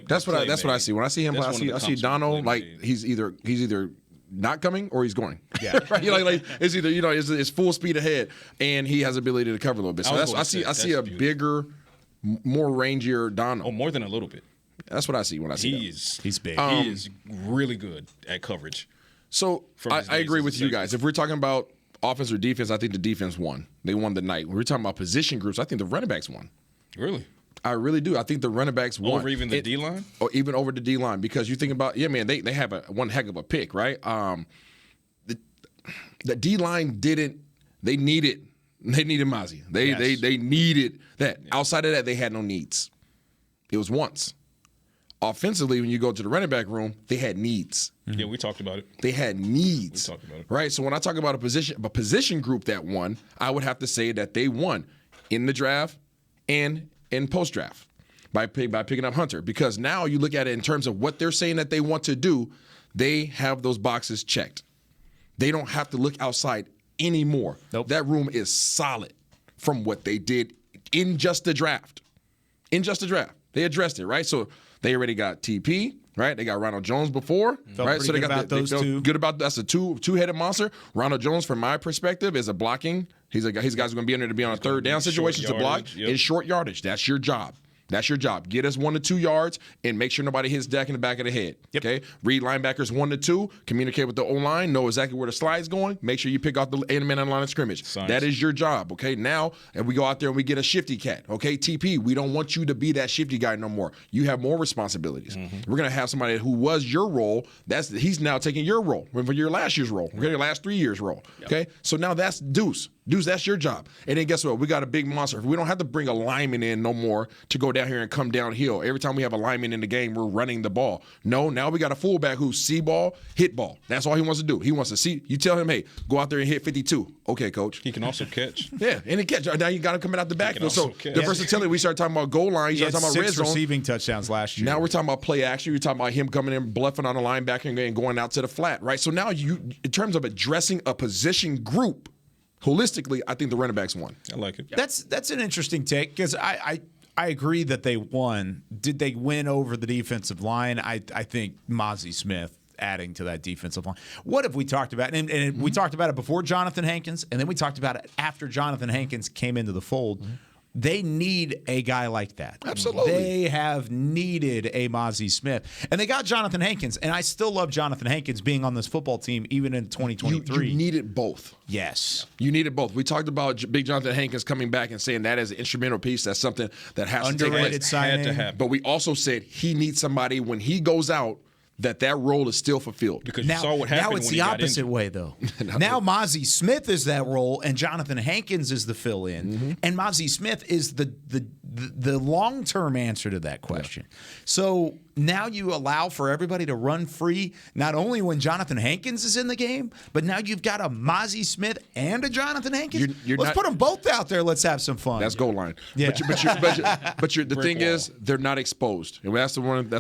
that's what I see. When I see him, I see Dono like he's either not coming or he's going. Yeah, right. Like it's either it's full speed ahead, and he has ability to cover a little bit. So I see a bigger, more rangier Dono. Oh, more than a little bit. That's what I see when I see him. He's big. He is really good at coverage. So I agree with you guys. If we're talking about offense or defense, I think the defense won. They won the night. When we're talking about position groups, I think the running backs won. Really? I really do. I think the running backs won. Over even the D-line? Or even over the D-line, because you think about, they have one heck of a pick, right? The D-line they needed Mozzie. They needed that. Yeah. Outside of that, they had no needs. It was wants. Offensively, when you go to the running back room, they had needs. Yeah, we talked about it. They had needs. We talked about it. Right? So when I talk about a position group that won, I would have to say that they won in the draft and in post-draft by picking up Hunter. Because now you look at it in terms of what they're saying that they want to do, they have those boxes checked. They don't have to look outside anymore. Nope. That room is solid from what they did in just the draft. They addressed it, right? So they already got TP, right? They got Ronald Jones before, right? So they got those two. Good about that's a two-headed monster. Ronald Jones, from my perspective, is a blocking. He's guys going to be in there to be on a third down situations to block. In short yardage. That's your job. That's your job. Get us 1 to 2 yards and make sure nobody hits Dak in the back of the head. Yep. Okay? Read linebackers 1 to 2. Communicate with the O-line. Know exactly where the slide's going. Make sure you pick out the man on the line of scrimmage. Science. That is your job. Okay? Now, and we go out there and we get a shifty cat. Okay? TP, we don't want you to be that shifty guy no more. You have more responsibilities. We're going to have somebody who was your role. He's now taking your role for your last year's role. Okay? Your last 3 years role. Okay? So now that's Deuce. Deuce, that's your job. And then guess what? We got a big monster. We don't have to bring a lineman in no more to go down here and come downhill. Every time we have a lineman in the game, we're running the ball. No, now we got a fullback who's see ball, hit ball. That's all he wants to do. He wants to see. You tell him, hey, go out there and hit 52. Okay, coach. He can also catch. Yeah, and he catch. Now you got him coming out the backfield. So catch. the versatility, we started talking about goal line. You started talking about red 6 zone. receiving touchdowns last year. Now we're talking about play action. You're talking about him coming in, bluffing on a linebacker and going out to the flat, right? So now in terms of addressing a position group, holistically, I think the running backs won. I like it. That's an interesting take because I agree that they won. Did they win over the defensive line? I think Mozzie Smith adding to that defensive line. What have we talked about? And we talked about it before Jonathan Hankins, and then we talked about it after Jonathan Hankins came into the fold. They need a guy like that. Absolutely. They have needed a Mozzie Smith. And they got Jonathan Hankins. And I still love Jonathan Hankins being on this football team even in 2023. You needed both. Yes. You needed both. We talked about Big Jonathan Hankins coming back and saying that as an instrumental piece. That's something that has to take place. Signing. Had to happen. But we also said he needs somebody when he goes out that role is still fulfilled. Because you saw what happened now it's when the he got opposite injured. way, though. Now Mozzie Smith is that role, and Jonathan Hankins is the fill-in, and Mozzie Smith is the long-term answer to that question. So now you allow for everybody to run free, not only when Jonathan Hankins is in the game, but now you've got a Mozzie Smith and a Jonathan Hankins. Let's put them both out there. Let's have some fun. That's goal line. Yeah. But the thing is, they're not exposed, and that's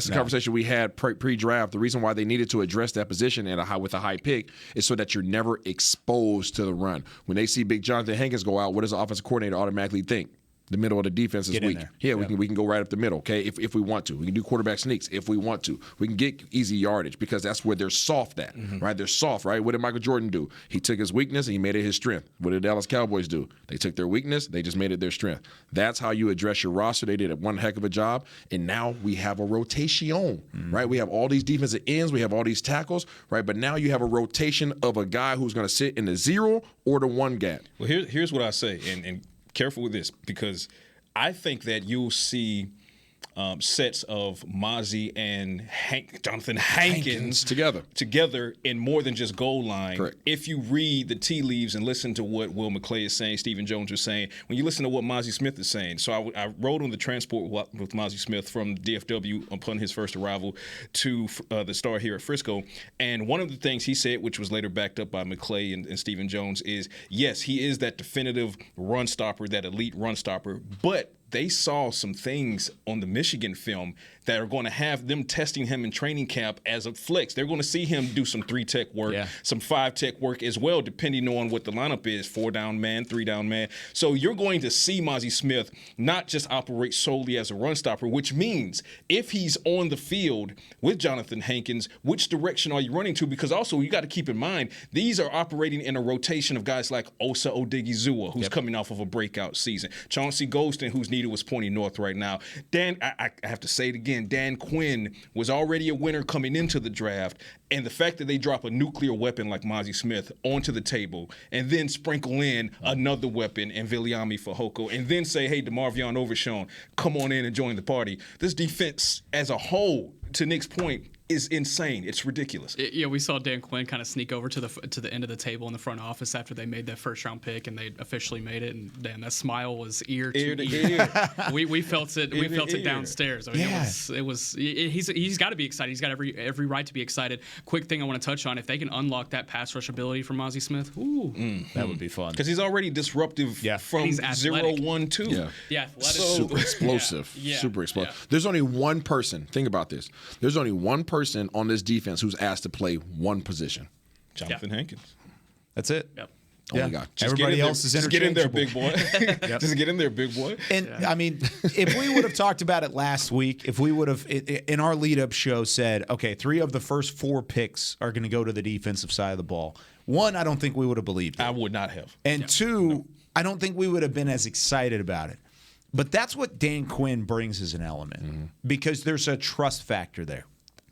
the conversation we had pre-draft. The reason why they needed to address that position with a high pick is so that you're never exposed to the run. When they see Big Jonathan Hankins go out, what does the offensive coordinator automatically think? The middle of the defense is weak. Yeah, we can go right up the middle, okay, if we want to. We can do quarterback sneaks if we want to. We can get easy yardage because that's where they're soft at, right? They're soft, right? What did Michael Jordan do? He took his weakness and he made it his strength. What did the Dallas Cowboys do? They took their weakness, they just made it their strength. That's how you address your roster. They did one heck of a job, and now we have a rotation, right? We have all these defensive ends, we have all these tackles, right? But now you have a rotation of a guy who's going to sit in the 0 or the 1 gap. Well, here's what I say, and careful with this because I think that you'll see sets of Mozzie and Jonathan Hankins together in more than just goal line. Correct. If you read the tea leaves and listen to what Will McClay is saying, Stephen Jones was saying, when you listen to what Mozzie Smith is saying. So I rode on the transport with Mozzie Smith from DFW upon his first arrival to the Star here at Frisco. And one of the things he said, which was later backed up by McClay and Stephen Jones, is yes, he is that definitive run stopper, that elite run stopper, but they saw some things on the Michigan film that are going to have them testing him in training camp as a flex. They're going to see him do some 3-tech work, some 5-tech work as well, depending on what the lineup is, 4-down man, 3-down man. So you're going to see Mozzie Smith not just operate solely as a run stopper, which means if he's on the field with Jonathan Hankins, which direction are you running to? Because also you got to keep in mind, these are operating in a rotation of guys like Osa Odigizua, who's coming off of a breakout season. Chauncey Golston, who's needed, was pointing north right now. I have to say it again, Dan Quinn was already a winner coming into the draft, and the fact that they drop a nuclear weapon like Mozzie Smith onto the table and then sprinkle in another weapon in Viliami Fehoko and then say, hey, DeMarvion Overshown, come on in and join the party. This defense as a whole, to Nick's point, is insane. It's ridiculous. We saw Dan Quinn kind of sneak over to the end of the table in the front office after they made that first round pick and they officially made it. And damn, that smile was ear to ear. We felt it. We felt it downstairs. I mean, he's got to be excited. He's got every right to be excited. Quick thing I want to touch on: if they can unlock that pass rush ability from Mozzie Smith, that would be fun. Because he's already disruptive from 0, 1, 2. Yeah, athletic. Super explosive. Super explosive. Yeah. There's only one person. Think about this. There's only one person on this defense who's asked to play one position. Jonathan Hankins. That's it. Yep. Everybody else is interchangeable. Just get in there, big boy. Just get in there, big boy. And I mean, if we would have talked about it last week, if we would have in our lead-up show said, okay, 3 of the first 4 picks are going to go to the defensive side of the ball. 1, I don't think we would have believed it. I would not have. And 2, I don't think we would have been as excited about it. But that's what Dan Quinn brings as an element because there's a trust factor there.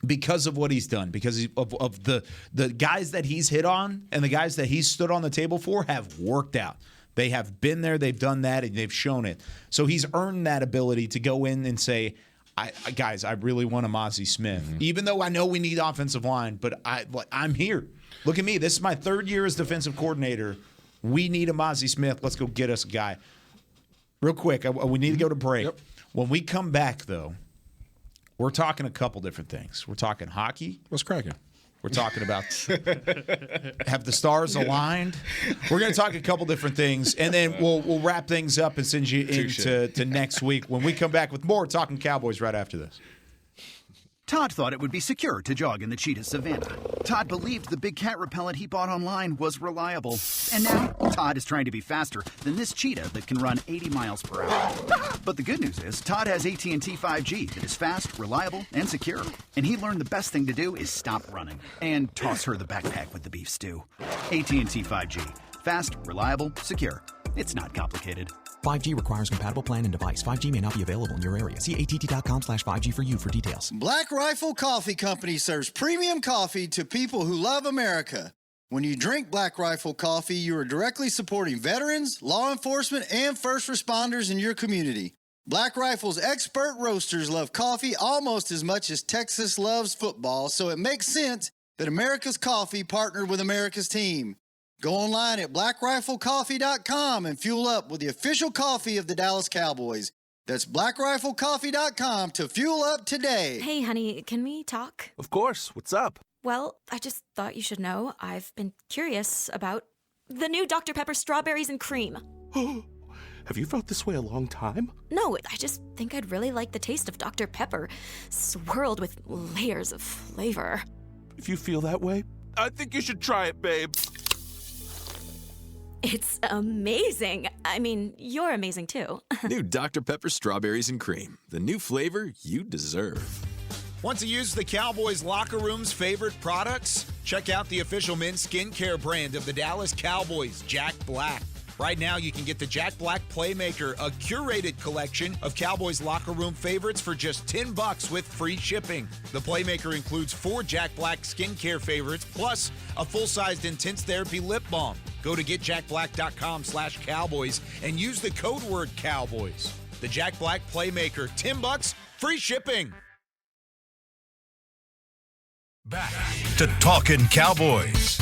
Because of what he's done, because of the guys that he's hit on and the guys that he's stood on the table for have worked out. They have been there, they've done that, and they've shown it. So he's earned that ability to go in and say, guys, I really want a Mozzie Smith. Even though I know we need offensive line, but I'm here. Look at me. This is my 3rd year as defensive coordinator. We need a Mozzie Smith. Let's go get us a guy. Real quick, we need to go to break. Yep. When we come back, though, we're talking a couple different things. We're talking hockey. What's cracking? We're talking about have the stars aligned. We're going to talk a couple different things, and then we'll wrap things up and send you into next week when we come back with more Talking Cowboys right after this. Todd thought it would be secure to jog in the cheetah savanna. Todd believed the big cat repellent he bought online was reliable. And now, Todd is trying to be faster than this cheetah that can run 80 miles per hour. But the good news is, Todd has AT&T 5G that is fast, reliable, and secure. And he learned the best thing to do is stop running and toss her the backpack with the beef stew. AT&T 5G. Fast, reliable, secure. It's not complicated. 5G requires compatible plan and device. 5G may not be available in your area. See att.com/5G for you for details. Black Rifle Coffee Company serves premium coffee to people who love America. When you drink Black Rifle coffee, you are directly supporting veterans, law enforcement, and first responders in your community. Black Rifle's expert roasters love coffee almost as much as Texas loves football, so it makes sense that America's Coffee partnered with America's team. Go online at blackriflecoffee.com and fuel up with the official coffee of the Dallas Cowboys. That's blackriflecoffee.com to fuel up today. Hey, honey, can we talk? Of course. What's up? Well, I just thought you should know I've been curious about the new Dr. Pepper strawberries and cream. Have you felt this way a long time? No, I just think I'd really like the taste of Dr. Pepper, swirled with layers of flavor. If you feel that way, I think you should try it, babe. It's amazing. I mean, you're amazing too. New Dr. Pepper strawberries and cream. The new flavor you deserve. Want to use the Cowboys locker room's favorite products? Check out the official men's skincare brand of the Dallas Cowboys, Jack Black. Right now, you can get the Jack Black Playmaker, a curated collection of Cowboys locker room favorites for just $10 with free shipping. The Playmaker includes 4 Jack Black skincare favorites, plus a full-sized intense therapy lip balm. Go to getjackblack.com/Cowboys and use the code word Cowboys. The Jack Black Playmaker, $10, free shipping. Back to Talkin' Cowboys.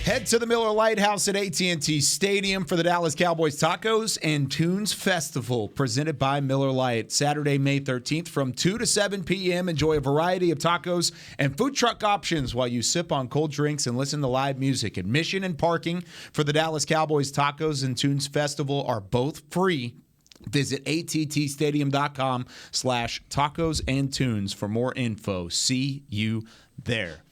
Head to the Miller Lighthouse at AT&T Stadium for the Dallas Cowboys Tacos and Tunes Festival, presented by Miller Lite. Saturday, May 13th from 2 to 7 p.m. Enjoy a variety of tacos and food truck options while you sip on cold drinks and listen to live music. Admission and parking for the Dallas Cowboys Tacos and Tunes Festival are both free. Visit attstadium.com/tacos and tunes for more info. See you there.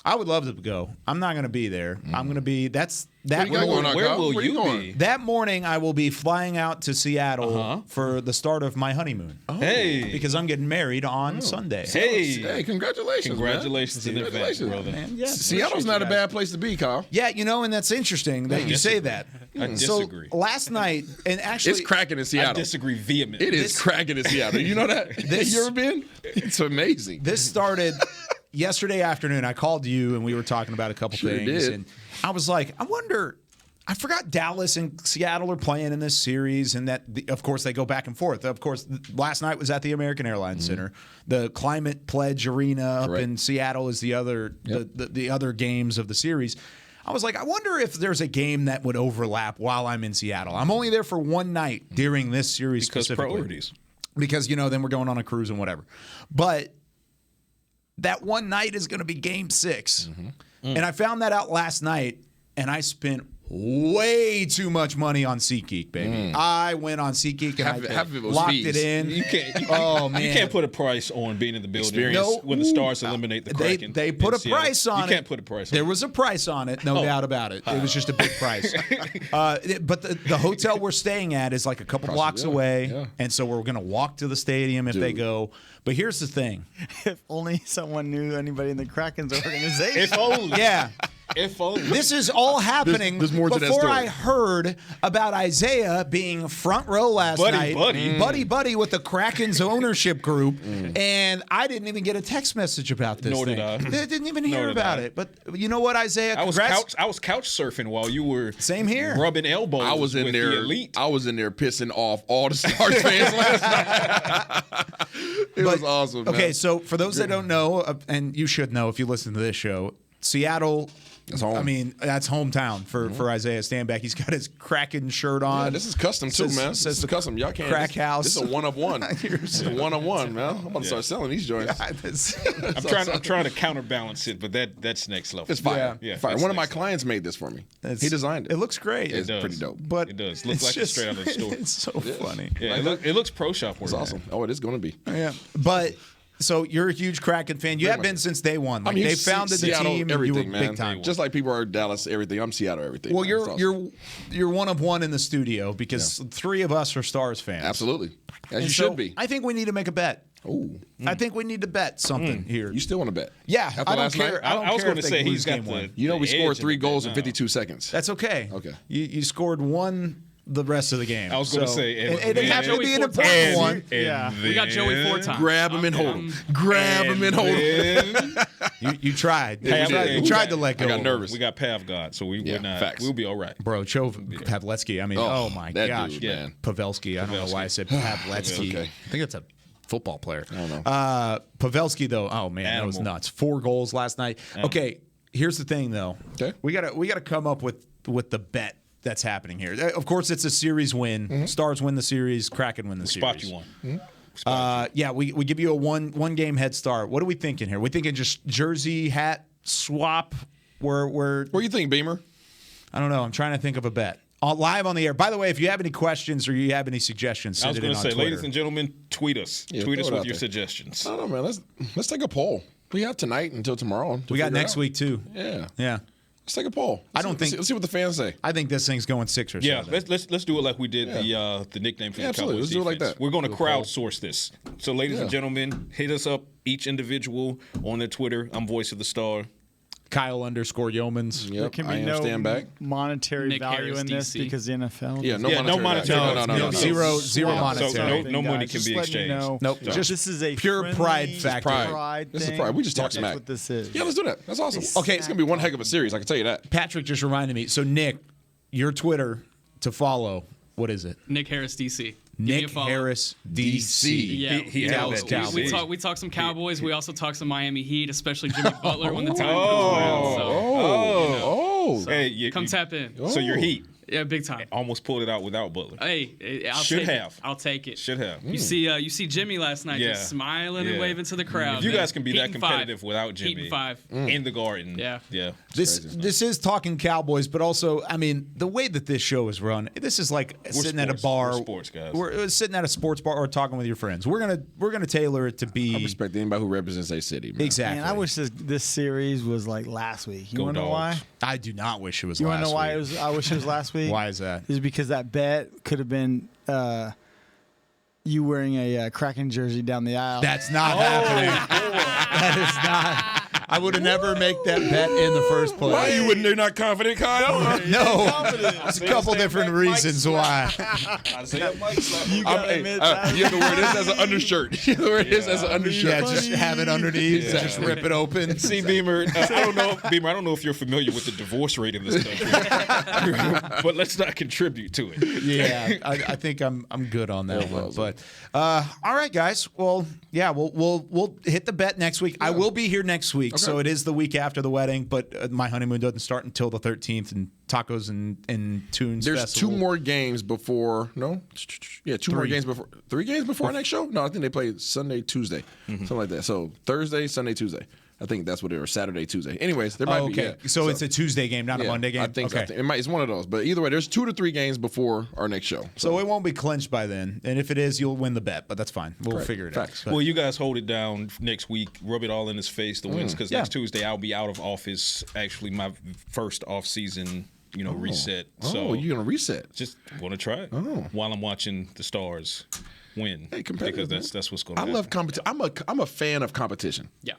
I would love to go. I'm not going to be there. I'm going to be. Where will you be? That morning, I will be flying out to Seattle for the start of my honeymoon. Oh. Hey, because I'm getting married on Sunday. Hey, congratulations! Congratulations in advance, brother. Man, yeah, Seattle's not a bad place to be, Kyle. Yeah, and that's interesting that you say that. I disagree. So last night, and actually, it's cracking in Seattle. I disagree vehemently. It is cracking in Seattle. You know that? You ever been? It's amazing. This started yesterday afternoon. I called you and we were talking about a couple things. And I was like, I forgot Dallas and Seattle are playing in this series, and that, of course, they go back and forth. Of course, last night was at the American Airlines Center. The Climate Pledge Arena up in Seattle is the other the other games of the series. I was like, I wonder if there's a game that would overlap while I'm in Seattle. I'm only there for one night during this series specifically. Priorities. Because, then we're going on a cruise and whatever. But that one night is going to be Game 6. And I found that out last night, and I spent way too much money on SeatGeek, baby. I went on SeatGeek and half of it was locked fees. it in. You can't. Man. You can't put a price on being in the building Experience. when the Stars eliminate the Kraken. They put a Seattle. price on it. You can't put a price on it. There was a price on it, no doubt about it. It was just a big price. But the hotel we're staying at is like a couple blocks away, and so we're going to walk to the stadium if they go. But here's the thing. If only someone knew anybody in the Kraken's organization. If only. Yeah. If only. This is all happening there's more to that before story. I heard about Isaiah being front row last night. Buddy with the Kraken's ownership group. And I didn't even get a text message about this Nor thing. did I. Didn't even hear about it. But you know what, Isaiah? I was couch surfing while you were Same here. rubbing elbows. I was in with there. The elite. I was in there pissing off all the Stars fans last night. It was awesome. Okay, man. so for those that don't know, and you should know if you listen to this show, Seattle. That's home. I mean, that's hometown for Isaiah Stanback. He's got his Kraken shirt on. Yeah, this is custom too, man. This is custom. Y'all can't. Crack house. This is a one of one. It's a one of one, man. I'm about to start selling these joints. I'm trying to counterbalance it, but that's next level. It's fire. Yeah, fire. One of my clients made this for me. He designed it. It looks great. It's pretty dope. But it does. Looks like it's straight out of the store. It's so funny. Yeah, it looks pro shop work. It's awesome. Oh, it is going to be. Yeah, but. So you're a huge Kraken fan. You have been since day one. Like they founded the Seattle, team, everything, and you were man. big time. Just like people are Dallas, everything. I'm Seattle, everything. Well, man. you're one of one in the studio because three of us are Stars fans. Absolutely, as you so should be. I think we need to make a bet. Ooh. I think we need to bet something here. You still want to bet? Yeah, After I don't last care. night? I was care going if to they say lose he's got game one. You know, we scored 3 goals in now. 52 seconds. That's okay. Okay. You scored one the rest of the game. I was going to say, it happened to be an important one. Yeah, we got Joey 4 times. Grab him and hold him. Grab him and hold him. You tried. Yeah, You tried to let go. I got of him. nervous. We got Pav God, so we're not. facts. We'll be all right. Bro, Pavletsky. I mean, oh my that gosh. dude, man. Pavelski. I don't know why I said Pavletsky. Okay. I think it's a football player. I don't know. Pavelski, though, oh man, that was nuts. 4 goals last night. Okay, here's the thing, though. Okay. We gotta come up with the bet that's happening here. Of course, it's a series win. Stars win the series. Kraken win the series. Spot you won. Yeah, we give you a one game head start. What are we thinking here? We thinking just jersey hat swap. Where What do you think, Beamer? I don't know. I'm trying to think of a bet. Live on the air. By the way, if you have any questions or you have any suggestions, I send was it going in to on say, Twitter. ladies and gentlemen, tweet us. Yeah, tweet us throw it with out your there. suggestions. I don't know, man. Let's take a poll. We have tonight until tomorrow. We got next week too. Yeah. Yeah. Let's take a poll. Let's see what the fans say. I think this thing's going 6 or 7. Yeah, let's do it like we did the nickname for the absolutely. Cowboys Let's do it like defense. that. We're going to Do a poll. crowdsource this. So, ladies and gentlemen, hit us up, each individual, on their Twitter. I'm Voice of the Star. Kyle _Yeomans. Yep. There can be I am no stand back. monetary Nick value Harris, in this DC. because the NFL. Yeah, no Yeah, no monetary. monetary. No. Zero monetary. So no money Guys, can be just letting you exchanged. know. Nope. So- Just This is a pure friendly pride factor. Pride This is thing. pride. We just talk That's smack. what this is. Yeah, let's do that. That's awesome. Okay, it's gonna be one heck of a series. I can tell you that. Patrick just reminded me. So Nick, your Twitter to follow. What is it? Nick Harris, DC. Give me a Nick follow. Harris DC. Yeah, He Dallas has Cowboys. that. we talk some Cowboys. We also talk some Miami Heat, especially Jimmy Butler when the time Oh. comes around. So, Hey, come tap in. So your Heat Yeah, big time. almost pulled it out without Butler. Hey, I'll Should take have. It. I'll take it. Should have. You see Jimmy last night just smiling and Yeah. waving to the crowd. If you man. guys can be Heat that in competitive 5. without Heat Jimmy in 5. in the Garden, Yeah. This is Talking Cowboys, but also, I mean, the way that this show is run, this is like sitting at a sports. bar. We're sports guys. We're sitting at a sports bar or talking with your friends. We're gonna tailor it to be. I respect anybody who represents a city. Man. Exactly. Man, I wish this series was like last week. You Go want to know why? Dogs. I do not wish it was. You want to know why it was? I wish it was last week. Why is that? Is because that bet could have been you wearing a Kraken jersey down the aisle. That's not happening. That is not. I would have never make that bet in the first place. Why you wouldn't? They're not confident, Kyle. No, there's a couple different reasons why. You gotta admit that. You have to wear this as an undershirt. You have to wear this as an undershirt. Yeah, just have it underneath. Yeah. Just rip it open. See, Beamer, I don't know if you're familiar with the divorce rate in this country, but let's not contribute to it. Yeah, I think I'm good on that one. But all right, guys. Well, yeah, we'll hit the bet next week. I will be here next week, so it is the week after the wedding. But my honeymoon doesn't start until the 13th, and tacos and tunes. There's festival. 2 more games before. No, yeah, 2 more games before. 3 games before our next show. No, I think they play Sunday, Tuesday, something like that. So Thursday, Sunday, Tuesday. I think that's what it is, Saturday, Tuesday. Anyways, there might be. Yeah. So it's a Tuesday game, not a Monday game? I think it's one of those. But either way, there's 2 to 3 games before our next show. So it won't be clinched by then. And if it is, you'll win the bet. But that's fine. We'll figure it out. Well, you guys hold it down next week. Rub it all in his face, the wins. Because next Tuesday, I'll be out of office. Actually, my first off-season reset. So you're going to reset? Just want to try it while I'm watching the Stars win. Hey, because that's what's going to happen. I love competition. I'm a fan of competition. Yeah.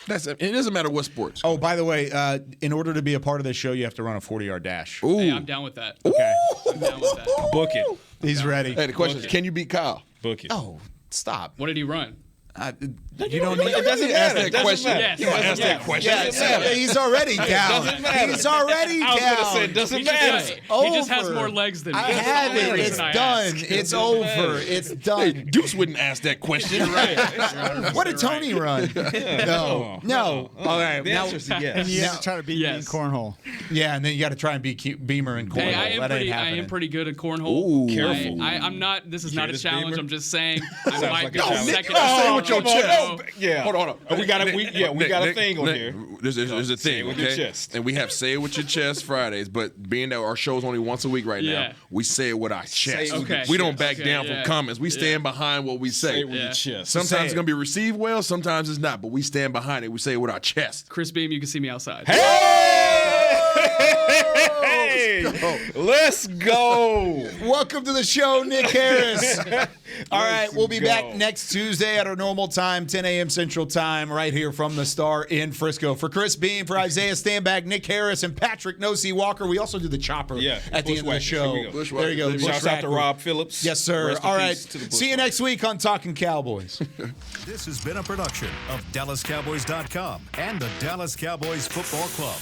It doesn't matter what sports. Oh, by the way, in order to be a part of this show, you have to run a 40-yard dash. Ooh. Hey, I'm down with that. Okay. I'm down with that. Book it. He's ready. Hey, the question is, can you beat Kyle? Book it. Oh, stop. What did he run? You don't need it doesn't ask that question. Yes. You don't ask that question. He's already down. He's already down. I was going to say, it doesn't matter. He just has more legs than me. I have it. It's done. It's over. It's done. Hey, Deuce wouldn't ask that question. What did Tony run? No. All right. The answer is yes. And you have to try to beat me in cornhole. Yeah, and then you got to try and beat Beamer in cornhole. Hey, I am pretty good at cornhole. Ooh. Careful. I'm not. This is not a challenge. Beamer? I'm just saying I might like be a the challenge. second. Say with your chest. Yeah. Hold on. We got a thing on here. There's a Say it thing, with your okay? chest. And we have Say It With Your Chest Fridays, but being that our show's only once a week right now, Yeah. we say it with our chest. it with your We don't chest. back Okay, down yeah. from comments. We stand behind what we say. Say it with your chest. Sometimes it's going to be received well, sometimes it's not, but we stand behind it. We say it with our chest. Chris Beam, you can see me outside. Let's go. Welcome to the show, Nick Harris. All right, we'll be back next Tuesday at our normal time, 10 a.m. Central Time, right here from the Star in Frisco. For Chris Beam, for Isaiah Standback, Nick Harris, and Patrick Nosey Walker, we also do the chopper at the end of the show. There you go. Shouts out to Rob Phillips. Yes, sir. Rest in All peace right. to the See you next week on Talkin' Cowboys. This has been a production of DallasCowboys.com and the Dallas Cowboys Football Club.